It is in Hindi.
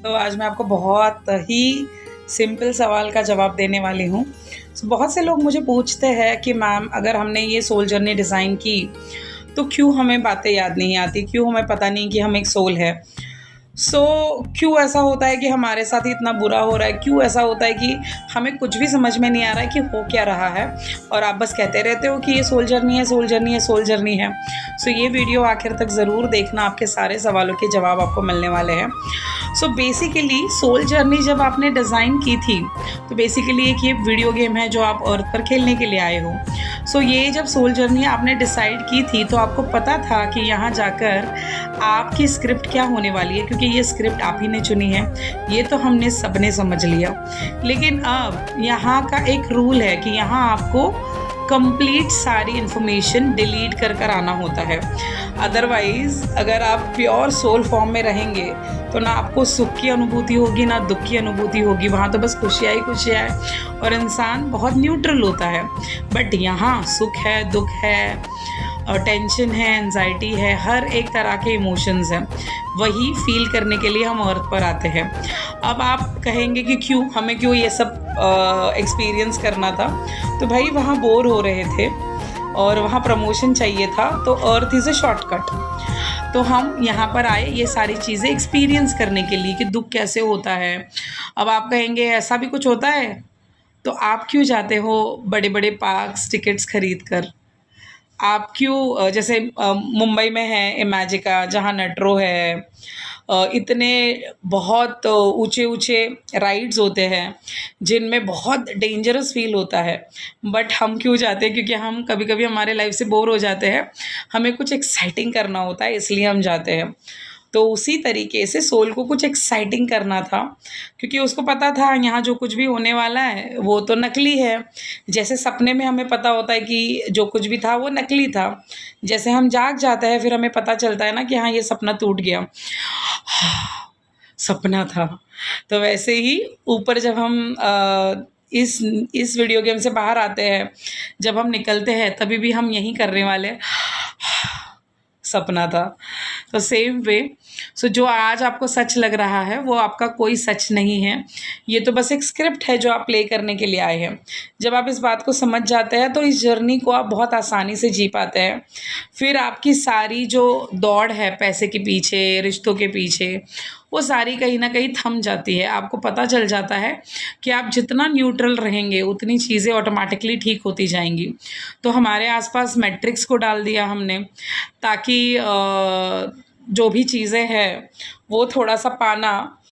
तो आज मैं आपको बहुत ही सिंपल सवाल का जवाब देने वाली हूँ। बहुत से लोग मुझे पूछते हैं कि मैम अगर हमने ये सोल जर्नी डिज़ाइन की, तो क्यों हमें बातें याद नहीं आती? क्यों हमें पता नहीं कि हम एक सोल है? क्यों ऐसा होता है कि हमारे साथ ही इतना बुरा हो रहा है? क्यों ऐसा होता है कि हमें कुछ भी समझ में नहीं आ रहा है कि हो क्या रहा है? और आप बस कहते रहते हो कि ये सोल जर्नी है, सोल जर्नी है, सोल जर्नी है। ये वीडियो आखिर तक ज़रूर देखना, आपके सारे सवालों के जवाब आपको मिलने वाले हैं। बेसिकली सोल जर्नी जब आपने डिज़ाइन की थी, तो बेसिकली एक ये वीडियो गेम है जो आप अर्थ पर खेलने के लिए आए हो। ये जब सोल जर्नी आपने डिसाइड की थी, तो आपको पता था कि यहाँ जाकर आपकी स्क्रिप्ट क्या होने वाली है, क्योंकि ये स्क्रिप्ट आप ही ने चुनी है। ये तो हमने सबने समझ लिया। लेकिन अब यहाँ का एक रूल है कि यहाँ आपको कंप्लीट सारी इन्फॉर्मेशन डिलीट कर कर आना होता है। अदरवाइज़ अगर आप प्योर सोल फॉर्म में रहेंगे, तो ना आपको सुख की अनुभूति होगी, ना दुख की अनुभूति होगी। वहाँ तो बस खुशियाँ ही खुशियाँ है और इंसान बहुत न्यूट्रल होता है। बट यहाँ सुख है, दुख है, टेंशन है, एंजाइटी है, हर एक तरह के इमोशंस हैं। वही फील करने के लिए हम अर्थ पर आते हैं। अब आप कहेंगे कि क्यों ये सब एक्सपीरियंस करना था? तो भाई वहाँ बोर हो रहे थे और वहाँ प्रमोशन चाहिए था, तो अर्थ इज़ अ शॉर्टकट। तो हम यहाँ पर आए ये सारी चीज़ें एक्सपीरियंस करने के लिए कि दुख कैसे होता है। अब आप कहेंगे ऐसा भी कुछ होता है? तो आप क्यों जाते हो बड़े बड़े पार्क्स टिकट्स खरीद कर? आप क्यों जैसे मुंबई में है इमेजिका, जहाँ मेट्रो है, इतने बहुत ऊंचे ऊंचे राइड्स होते हैं जिनमें बहुत डेंजरस फील होता है। बट हम क्यों जाते हैं? क्योंकि हम कभी कभी हमारे लाइफ से बोर हो जाते हैं, हमें कुछ एक्साइटिंग करना होता है, इसलिए हम जाते हैं। तो उसी तरीके से सोल को कुछ एक्साइटिंग करना था, क्योंकि उसको पता था यहाँ जो कुछ भी होने वाला है वो तो नकली है। जैसे सपने में हमें पता होता है कि जो कुछ भी था वो नकली था, जैसे हम जाग जाते हैं फिर हमें पता चलता है ना कि हाँ ये सपना टूट गया, सपना था। तो वैसे ही ऊपर जब हम इस वीडियो गेम से बाहर आते हैं, जब हम निकलते हैं, तभी भी हम यही करने वाले हैं, सपना था। तो सेम वे जो आज आपको सच लग रहा है वो आपका कोई सच नहीं है। ये तो बस एक स्क्रिप्ट है जो आप प्ले करने के लिए आए हैं। जब आप इस बात को समझ जाते हैं, तो इस जर्नी को आप बहुत आसानी से जी पाते हैं। फिर आपकी सारी जो दौड़ है पैसे के पीछे, रिश्तों के पीछे, वो सारी कहीं ना कहीं थम जाती है। आपको पता चल जाता है कि आप जितना न्यूट्रल रहेंगे उतनी चीज़ें ऑटोमेटिकली ठीक होती जाएंगी। तो हमारे आसपास मैट्रिक्स को डाल दिया हमने, ताकि जो भी चीज़ें हैं वो थोड़ा सा पाना